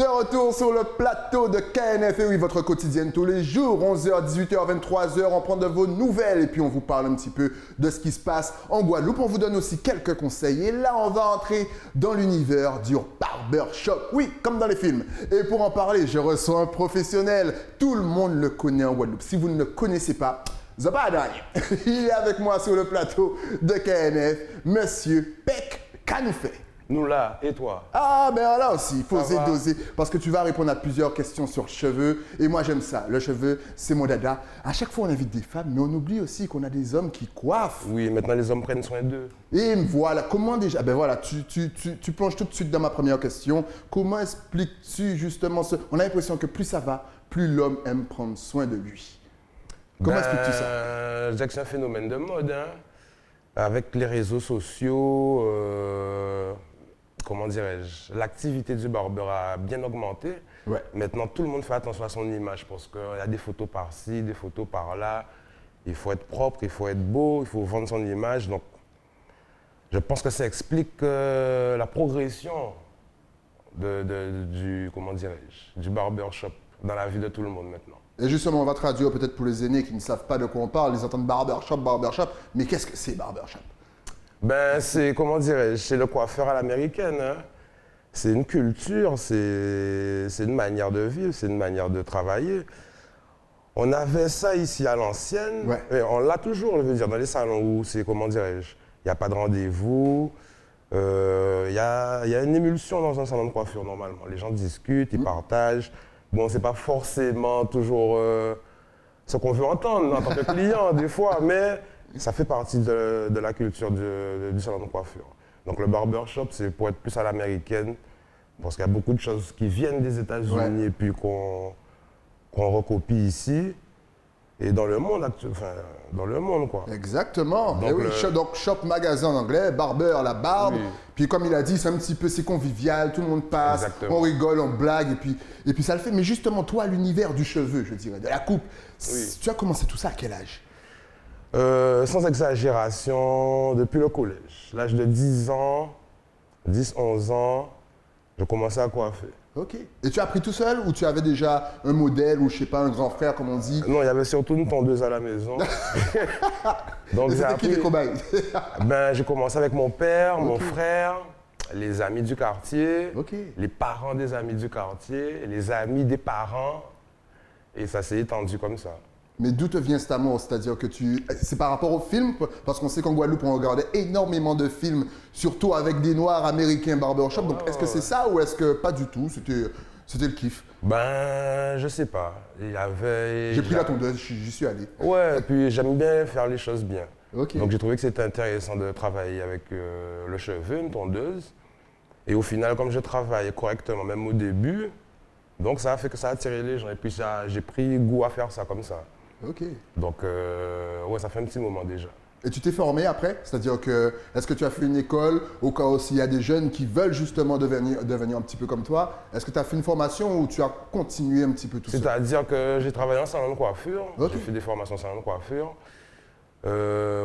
De retour sur le plateau de KNF, et oui, votre quotidienne tous les jours, 11h, 18h, 23h, on prend de vos nouvelles et puis on vous parle un petit peu de ce qui se passe en Guadeloupe. On vous donne aussi quelques conseils et là, on va entrer dans l'univers du barbershop. Oui, comme dans les films. Et pour en parler, je reçois un professionnel. Tout le monde le connaît en Guadeloupe. Si vous ne le connaissez pas, Zabadani. Il est avec moi sur le plateau de KNF, Monsieur Peck Kanoufé. Nous là, et toi? Ah, ben là aussi, il faut oser doser. Parce que tu vas répondre à plusieurs questions sur cheveux. Et moi, j'aime ça. Le cheveu, c'est mon dada. À chaque fois, on invite des femmes, mais on oublie aussi qu'on a des hommes qui coiffent. Oui, maintenant, les hommes prennent soin d'eux. Et voilà, comment déjà... Ben voilà, tu plonges tout de suite dans ma première question. Comment expliques-tu justement ce... On a l'impression que plus ça va, plus l'homme aime prendre soin de lui. Comment expliques-tu ça? Je dirais que c'est un phénomène de mode, hein. Avec les réseaux sociaux... comment dirais-je, l'activité du barbeur a bien augmenté. Ouais. Maintenant, tout le monde fait attention à son image parce qu'il y a des photos par-ci, des photos par-là. Il faut être propre, il faut être beau, il faut vendre son image. Donc, je pense que ça explique la progression comment dirais-je, du barbershop dans la vie de tout le monde maintenant. Et justement, on va traduire peut-être pour les aînés qui ne savent pas de quoi on parle. Ils entendent barbershop, barbershop. Mais qu'est-ce que c'est barbershop? Ben, c'est, comment dirais-je, c'est le coiffeur à l'américaine, hein. C'est une culture, c'est une manière de vivre, c'est une manière de travailler. On avait ça ici à l'ancienne, ouais. Et on l'a toujours, je veux dire, dans les salons où c'est, comment dirais-je, il n'y a pas de rendez-vous, il y a une émulsion dans un salon de coiffure normalement. Les gens discutent, ils partagent. Bon, c'est pas forcément toujours ce qu'on veut entendre en tant que client des fois, mais... Ça fait partie de la culture du salon de coiffure. Donc le barbershop, c'est pour être plus à l'américaine, parce qu'il y a beaucoup de choses qui viennent des États-Unis et puis qu'on recopie ici. Et dans le monde, enfin, dans le monde, quoi. Exactement. Donc, oui, donc shop, magasin en anglais, barber, la barbe. Oui. Puis comme il a dit, c'est un petit peu, c'est convivial, tout le monde passe, on rigole, on blague, et puis ça le fait. Mais justement, toi, l'univers du cheveu, je dirais, de la coupe, tu as commencé tout ça à quel âge? Sans exagération, depuis le collège. L'âge de 10 ans, 10-11 ans, je commençais à coiffer. Ok. Et tu as appris tout seul ou tu avais déjà un modèle ou je sais pas, un grand frère comme on dit? Non, il y avait surtout une tondeuse à la maison. Donc c'était qui les cobayes? Ben, j'ai commencé avec mon père, mon frère, les amis du quartier, les parents des amis du quartier, les amis des parents. Et ça s'est étendu comme ça. Mais d'où te vient cet amour? C'est-à-dire que c'est par rapport aux films? Parce qu'on sait qu'en Guadeloupe, on regardait énormément de films, surtout avec des Noirs américains barbershop. Donc, est-ce que c'est ça ou est-ce que pas du tout? C'était le kiff? Ben, je sais pas. Il y avait... J'ai pris la tondeuse, j'y suis allé. Ouais, et puis j'aime bien faire les choses bien. Okay. Donc, j'ai trouvé que c'était intéressant de travailler avec le cheveu, une tondeuse. Et au final, comme je travaillais correctement, même au début, donc ça a fait que ça a attiré les gens. Et puis, j'ai pris goût à faire ça comme ça. Ok. Donc, ouais, ça fait un petit moment déjà. Et tu t'es formé après? C'est-à-dire que, est-ce que tu as fait une école au cas où s'il y a des jeunes qui veulent justement devenir un petit peu comme toi? Est-ce que tu as fait une formation ou tu as continué un petit peu tout seul? C'est-à-dire que j'ai travaillé en salon de coiffure, j'ai fait des formations en salon de coiffure.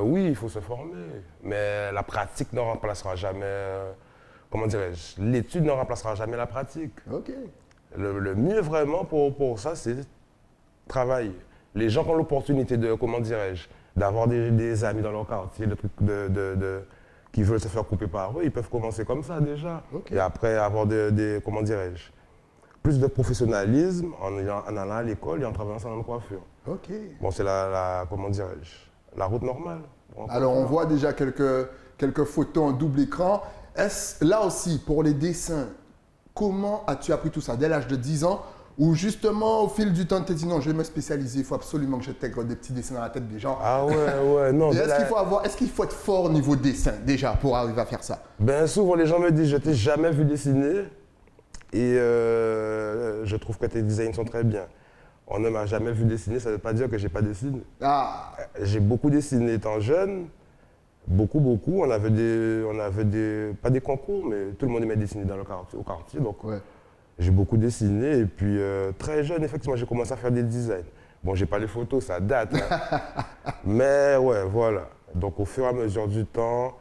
Oui, il faut se former, mais la pratique ne remplacera jamais, comment dirais-je, l'étude ne remplacera jamais la pratique. Ok. Le mieux vraiment pour ça, c'est travailler. Les gens qui ont l'opportunité de, comment dirais-je, d'avoir des amis dans leur quartier, qui veulent se faire couper par eux, ils peuvent commencer comme ça déjà. Et après avoir comment dirais-je, plus de professionnalisme en allant à l'école et en travaillant en salon de coiffure. Ok. Bon, c'est comment dirais-je, la route normale. Alors on voit déjà quelques photos en double écran. Là aussi, pour les dessins, comment as-tu appris tout ça? Dès l'âge de 10 ans? Ou justement, au fil du temps, tu t'es dit non, je vais me spécialiser, il faut absolument que j'intègre des petits dessins dans la tête des gens. Ah ouais, non. Est-ce qu'il faut être fort au niveau dessin, déjà, pour arriver à faire ça? Ben souvent, les gens me disent, je t'ai jamais vu dessiner et je trouve que tes designs sont très bien. On ne m'a jamais vu dessiner, ça ne veut pas dire que j'ai pas dessiné. Ah. J'ai beaucoup dessiné étant jeune, beaucoup. On avait pas des concours, mais tout le monde aimait dessiner au quartier, donc... Ouais. J'ai beaucoup dessiné et puis très jeune, effectivement, j'ai commencé à faire des designs. Bon, j'ai pas les photos, ça date. Hein. Mais ouais, voilà. Donc au fur et à mesure du temps,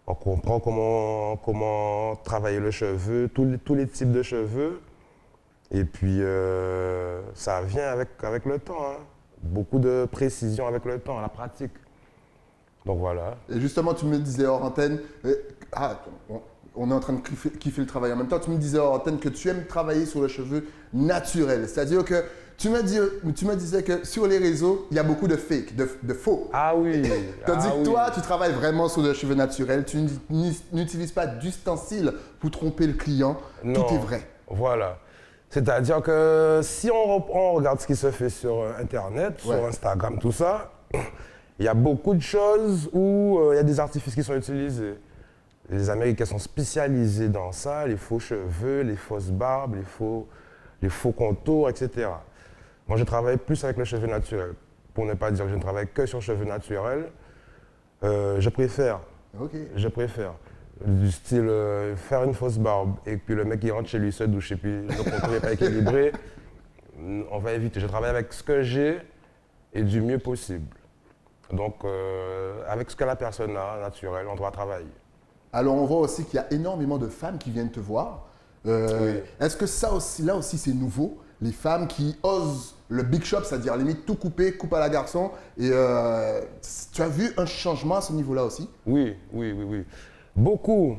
on comprend comment travailler le cheveu, tous les types de cheveux. Et puis, ça vient avec le temps. Hein. Beaucoup de précision avec le temps, la pratique. Donc voilà. Et justement, tu me disais hors antenne, on est en train de kiffer le travail en même temps, tu me disais hors antenne que tu aimes travailler sur le cheveu naturel. C'est-à-dire que tu me disais que sur les réseaux, il y a beaucoup de fake, de faux. Ah oui. Tandis que toi, tu travailles vraiment sur le cheveu naturel, tu n'utilises pas d'ustensiles pour tromper le client, Non. tout est vrai. Voilà. C'est-à-dire que si on regarde ce qui se fait sur Internet, sur Instagram, tout ça, il y a beaucoup de choses où il y a des artifices qui sont utilisés. Les Américains sont spécialisés dans ça, les faux cheveux, les fausses barbes, les faux contours, etc. Moi, je travaille plus avec le cheveu naturel. Pour ne pas dire que je ne travaille que sur le cheveu naturel, je préfère. Je préfère. Du style faire une fausse barbe et puis le mec qui rentre chez lui se douche et puis le contour n'est pas équilibré, on va éviter. Je travaille avec ce que j'ai et du mieux possible. Donc, avec ce que la personne a, naturel, on doit travailler. Alors, on voit aussi qu'il y a énormément de femmes qui viennent te voir. Oui. Est-ce que là aussi, c'est nouveau? Les femmes qui osent le big shop, c'est-à-dire limite tout couper, coupe à la garçon. Et tu as vu un changement à ce niveau-là aussi? Oui. Beaucoup.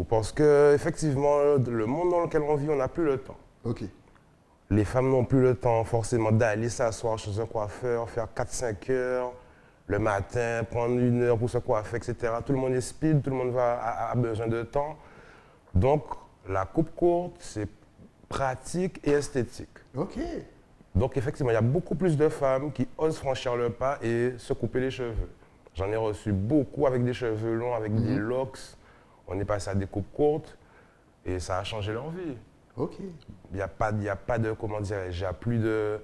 Parce qu'effectivement, le monde dans lequel on vit, on n'a plus le temps. Ok. Les femmes n'ont plus le temps forcément d'aller s'asseoir chez un coiffeur, faire 4-5 heures le matin, prendre 1 heure pour se coiffer, etc. Tout le monde est speed, tout le monde a besoin de temps. Donc, la coupe courte, c'est pratique et esthétique. Ok. Donc, effectivement, il y a beaucoup plus de femmes qui osent franchir le pas et se couper les cheveux. J'en ai reçu beaucoup avec des cheveux longs, avec des locks. On est passé à des coupes courtes et ça a changé leur vie. Ok. Il n'y a pas de, comment dirais-je, il n'y a plus de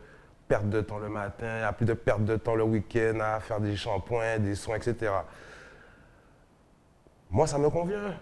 perte de temps le matin, il n'y a plus de perte de temps le week-end à faire des shampoings, des soins, etc. Moi, ça me convient.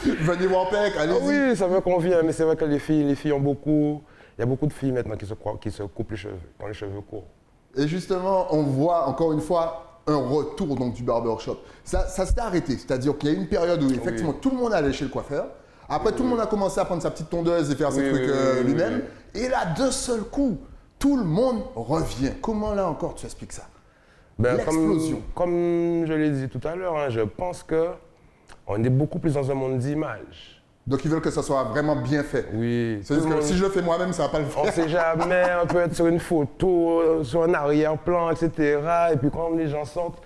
Venez voir Pec, allez-y. Oui, ça me convient, mais c'est vrai que les filles ont beaucoup... Il y a beaucoup de filles maintenant qui se coupent les cheveux, qui ont les cheveux courts. Et justement, on voit encore une fois un retour donc, du barbershop. Ça s'est arrêté, c'est-à-dire qu'il y a eu une période où effectivement tout le monde allait chez le coiffeur. Après, tout le monde a commencé à prendre sa petite tondeuse et faire ses trucs lui-même. Et là, d'un seul coup, tout le monde revient. Comment là encore tu expliques ça? L'explosion. Comme je l'ai dit tout à l'heure, hein, je pense qu'on est beaucoup plus dans un monde d'image. Donc ils veulent que ça soit vraiment bien fait. Oui. C'est juste que si je le fais moi-même, ça va pas le faire. On ne sait jamais, on peut être sur une photo, sur un arrière-plan, etc. Et puis quand les gens sortent,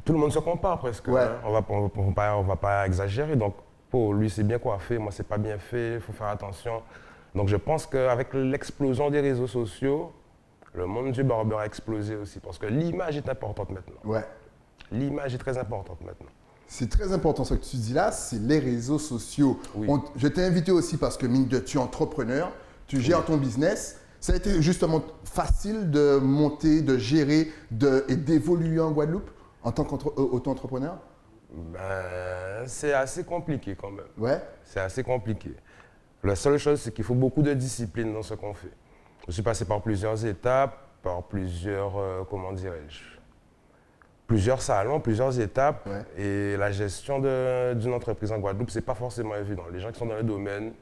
tout le monde se compare presque. Ouais. Hein. On va pas exagérer. Donc pour lui, c'est bien coiffé, moi, c'est pas bien fait, il faut faire attention. Donc je pense qu'avec l'explosion des réseaux sociaux, le monde du barber a explosé aussi. Parce que l'image est importante maintenant. Ouais. L'image est très importante maintenant. C'est très important ce que tu dis là, c'est les réseaux sociaux. Oui. Je t'ai invité aussi parce que mine de tu es entrepreneur, tu gères ton business. Ça a été justement facile de monter, de gérer et d'évoluer en Guadeloupe en tant qu'auto-entrepreneur? Ben, c'est assez compliqué quand même. Ouais. C'est assez compliqué. La seule chose, c'est qu'il faut beaucoup de discipline dans ce qu'on fait. Je suis passé par plusieurs étapes, par plusieurs, comment dirais-je, plusieurs salons, plusieurs étapes. Ouais. Et la gestion d'une entreprise en Guadeloupe, c'est pas forcément évident. Les gens qui sont dans le domaine,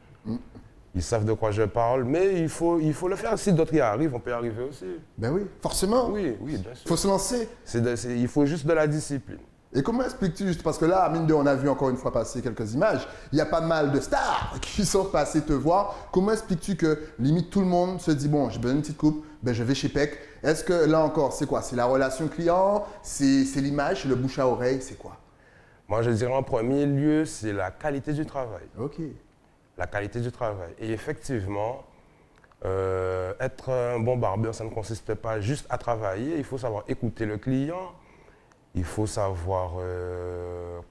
ils savent de quoi je parle, mais il faut le faire. Si d'autres y arrivent, on peut y arriver aussi. Ben oui, forcément. Oui, bien sûr. Il faut se lancer. Il faut juste de la discipline. Et comment expliques-tu, juste parce que là, mine de, on a vu encore une fois passer quelques images, il y a pas mal de stars qui sont passés te voir. Comment expliques-tu que limite tout le monde se dit, bon, j'ai besoin d'une petite coupe, ben je vais chez Pec. Est-ce que là encore, c'est quoi? C'est la relation client, c'est l'image, c'est le bouche à oreille, c'est quoi? Moi, je dirais en premier lieu, c'est la qualité du travail. Ok. La qualité du travail. Et effectivement, être un bon barbeur, ça ne consiste pas juste à travailler, il faut savoir écouter le client. Il faut savoir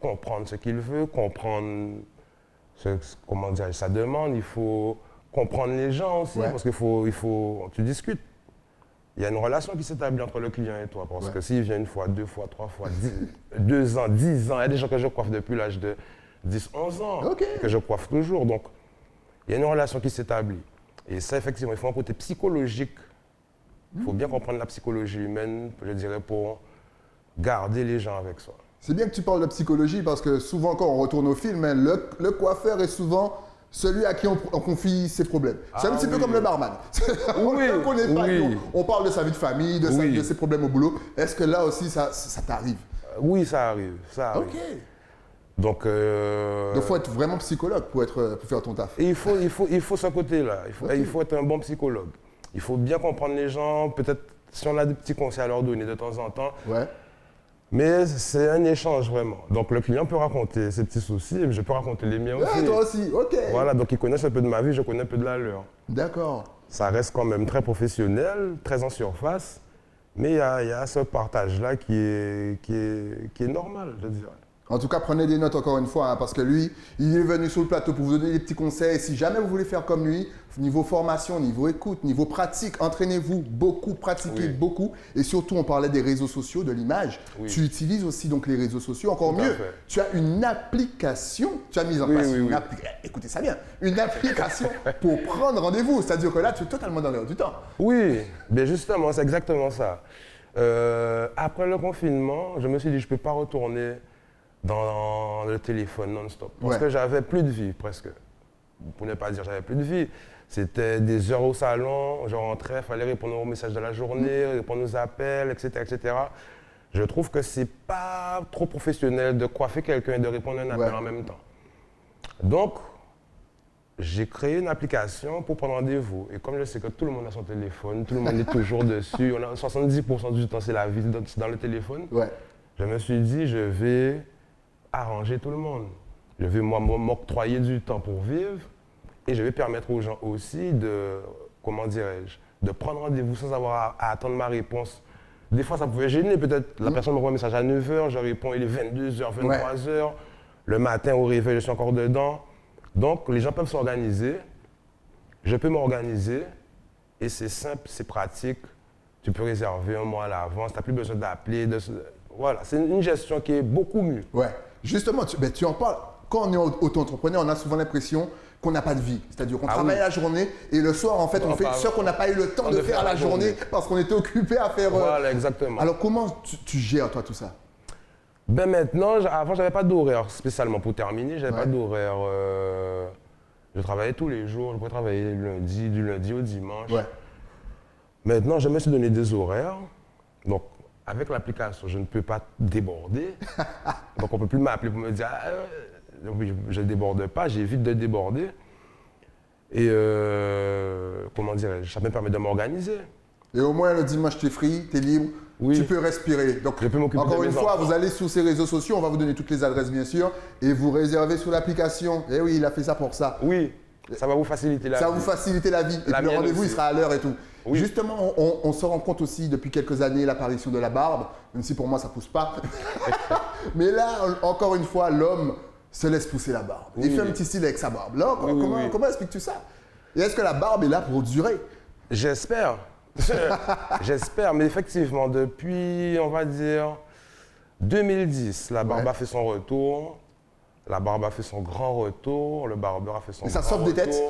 comprendre ce qu'il veut, comprendre comment dire, sa demande. Il faut comprendre les gens aussi, parce qu'il faut, tu discutes. Il y a une relation qui s'établit entre le client et toi. Parce que s'il vient une fois, 2 fois, 3 fois, 2 ans, 10 ans, il y a des gens que je coiffe depuis l'âge de 10, 11 ans, que je coiffe toujours. Donc, il y a une relation qui s'établit. Et ça, effectivement, il faut un côté psychologique. Il faut bien comprendre la psychologie humaine, je dirais, pour garder les gens avec soi. C'est bien que tu parles de psychologie parce que souvent quand on retourne au film, hein, le coiffeur est souvent celui à qui on confie ses problèmes. C'est un petit peu comme le barman. On ne le connaît pas. On parle de sa vie de famille, de ses problèmes au boulot. Est-ce que là aussi, ça t'arrive? Oui, ça arrive. Ok. Donc, il faut être vraiment psychologue pour faire ton taf. Et il faut ce côté-là. Il faut être un bon psychologue. Il faut bien comprendre les gens. Peut-être si on a des petits conseils à leur donner de temps en temps. Ouais. Mais c'est un échange vraiment. Donc le client peut raconter ses petits soucis et je peux raconter les miens aussi. Toi aussi, ok. Voilà, donc ils connaissent un peu de ma vie, je connais un peu de la leur. D'accord. Ça reste quand même très professionnel, très en surface, mais il y a ce partage-là qui est normal, je dirais. En tout cas, prenez des notes encore une fois, hein, parce que lui, il est venu sur le plateau pour vous donner des petits conseils. Si jamais vous voulez faire comme lui, niveau formation, niveau écoute, niveau pratique, entraînez-vous beaucoup, pratiquez beaucoup. Et surtout, on parlait des réseaux sociaux, de l'image. Oui. Tu utilises aussi donc les réseaux sociaux. Encore mieux, tu as une application, tu as mis en place écoutez ça bien, une application pour prendre rendez-vous. C'est-à-dire que là, tu es totalement dans l'air du temps. Oui, bien justement, c'est exactement ça. Après le confinement, je me suis dit, je ne peux pas retourner dans le téléphone non-stop. Parce que j'avais plus de vie, presque. Pour ne pas dire j'avais plus de vie. C'était des heures au salon, je rentrais, il fallait répondre aux messages de la journée, répondre aux appels, etc., etc. Je trouve que c'est pas trop professionnel de coiffer quelqu'un et de répondre à un appel en même temps. Donc, j'ai créé une application pour prendre rendez-vous. Et comme je sais que tout le monde a son téléphone, tout le monde est toujours dessus, on a 70% du temps, c'est la vie dans le téléphone. Je me suis dit, je vais arranger tout le monde. Je vais m'octroyer du temps pour vivre et je vais permettre aux gens aussi de, comment dirais-je, de prendre rendez-vous sans avoir à attendre ma réponse. Des fois, ça pouvait gêner. Peut-être la personne m'envoie un message à 9h, je réponds, il est 22h, 23h. Le matin, au réveil, je suis encore dedans. Donc, les gens peuvent s'organiser. Je peux m'organiser et c'est simple, c'est pratique. Tu peux réserver un mois à l'avance, tu n'as plus besoin d'appeler. Voilà, c'est une gestion qui est beaucoup mieux. Ouais. Justement, tu en parles. Quand on est auto-entrepreneur, on a souvent l'impression qu'on n'a pas de vie. C'est-à-dire qu'on travaille la journée et le soir, en fait, on fait ce qu'on n'a pas eu le temps de faire la journée parce qu'on était occupé à faire. Voilà, exactement. Alors, comment tu gères, toi, tout ça? Ben maintenant, avant, je n'avais pas d'horaire spécialement pour terminer. Je n'avais pas d'horaire. Je travaillais tous les jours. Je pouvais travailler du lundi au dimanche. Maintenant, je me suis donné des horaires. Donc, avec l'application, je ne peux pas déborder. Donc, on ne peut plus m'appeler pour me dire je ne déborde pas, j'évite de déborder. Et comment dirais-je, ça me permet de m'organiser. Et au moins, le dimanche, tu es free, tu es libre, tu peux respirer. Donc, je peux m'occuper encore de une mes fois, enfants. vous allez sur ces réseaux sociaux, on va vous donner toutes les adresses, bien sûr, et vous réservez sur l'application. Eh oui, il a fait ça pour ça. Oui, ça va vous faciliter la vie. Ça va vous faciliter la vie. Et puis, le rendez-vous, il sera à l'heure et tout. Oui. Justement, on se rend compte aussi depuis quelques années l'apparition de la barbe, même si pour moi ça ne pousse pas. Mais là, encore une fois, l'homme se laisse pousser la barbe. Il fait un petit style avec sa barbe. Là, comment expliques-tu ça? Et est-ce que la barbe est là pour durer? J'espère. J'espère, mais effectivement, depuis, on va dire, 2010, la barbe a fait son retour. La barbe a fait son grand retour. Le barbeur a fait son grand retour. Et ça sauve des têtes?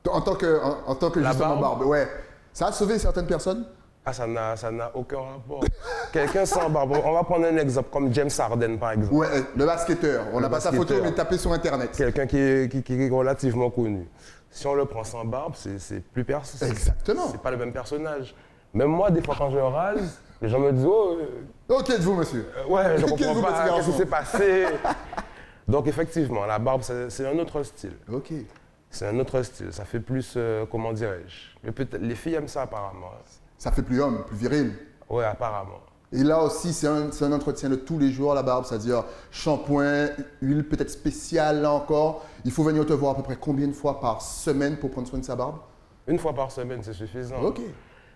En tant que justement barbe, ouais. Ça a sauvé certaines personnes? Ah, ça n'a aucun rapport. Quelqu'un sans barbe. On va prendre un exemple comme James Harden, par exemple. Ouais, le basketteur. On n'a pas sa photo, mais tapé sur Internet. Quelqu'un qui est relativement connu. Si on le prend sans barbe, c'est plus personne. Exactement. C'est pas le même personnage. Même moi, des fois, quand je rase, les gens me disent oh, qui êtes-vous, monsieur? Ouais, je comprends pas. Qu'est-ce qui s'est passé? Donc, effectivement, la barbe, c'est un autre style. Ok. C'est un autre style. Ça fait plus, comment dirais-je? Les filles aiment ça, apparemment. Ça fait plus homme, plus viril. Oui, apparemment. Et là aussi, c'est un entretien de tous les jours, la barbe, c'est-à-dire shampoing, huile peut-être spéciale, là encore. Il faut venir te voir à peu près combien de fois par semaine pour prendre soin de sa barbe? Une fois par semaine, c'est suffisant. Ok.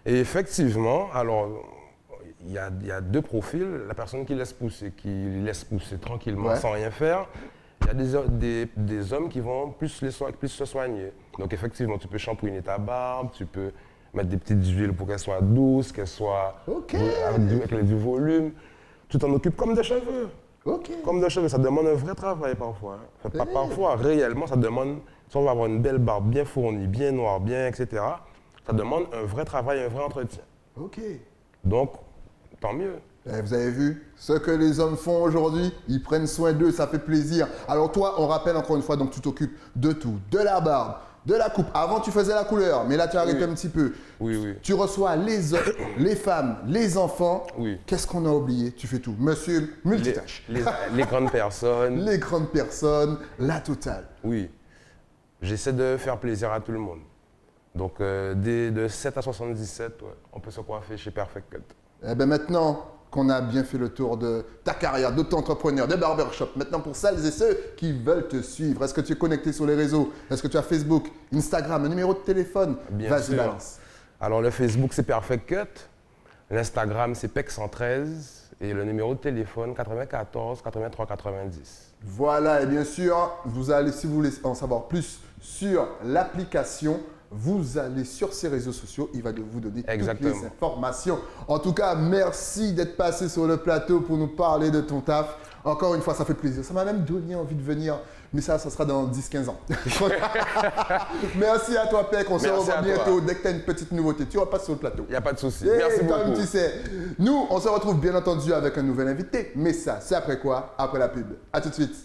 Et effectivement, alors, il y a deux profils. La personne qui laisse pousser tranquillement, sans rien faire. Il y a des hommes qui vont plus se soigner. Donc effectivement, tu peux shampouiner ta barbe, tu peux mettre des petites huiles pour qu'elle soit douce, qu'elle soit avec du volume. Tu t'en occupes comme des cheveux. Comme des cheveux, ça demande un vrai travail parfois. Enfin, pas parfois, réellement, ça demande, si on va avoir une belle barbe bien fournie, bien noire, bien, etc., ça demande un vrai travail, un vrai entretien. Donc, tant mieux. Vous avez vu ce que les hommes font aujourd'hui, ils prennent soin d'eux, ça fait plaisir. Alors toi, on rappelle encore une fois, donc tu t'occupes de tout, de la barbe, de la coupe. Avant, tu faisais la couleur, mais là, tu arrêtes un petit peu. Oui, oui. Tu reçois les hommes, les femmes, les enfants. Oui. Qu'est-ce qu'on a oublié? Tu fais tout. Monsieur multitâche. Les grandes personnes. Les grandes personnes, la totale. Oui. J'essaie de faire plaisir à tout le monde. Donc, de 7 à 77, ouais, on peut se coiffer chez Perfect Cut. Eh bien maintenant qu'on a bien fait le tour de ta carrière d'auto-entrepreneur, de barbershop, maintenant pour celles et ceux qui veulent te suivre, est-ce que tu es connecté sur les réseaux? Est-ce que tu as Facebook, Instagram, un numéro de téléphone? Bien sûr. Balance. Alors, le Facebook, c'est Perfect Cut. L'Instagram, c'est PEC113. Et le numéro de téléphone, 94 83 90. Voilà, et bien sûr, vous allez, si vous voulez en savoir plus sur l'application, vous allez sur ces réseaux sociaux, il va vous donner Exactement. toutes les informations. En tout cas, merci d'être passé sur le plateau pour nous parler de ton taf. Encore une fois, ça fait plaisir. Ça m'a même donné envie de venir, mais ça sera dans 10-15 ans. Merci à toi, Pec. On se revoit bientôt. Dès que tu as une petite nouveauté, tu repasses sur le plateau. Il n'y a pas de souci. Et Merci comme beaucoup. tu sais, nous, on se retrouve bien entendu avec un nouvel invité. Mais ça, c'est après quoi? Après la pub. À tout de suite.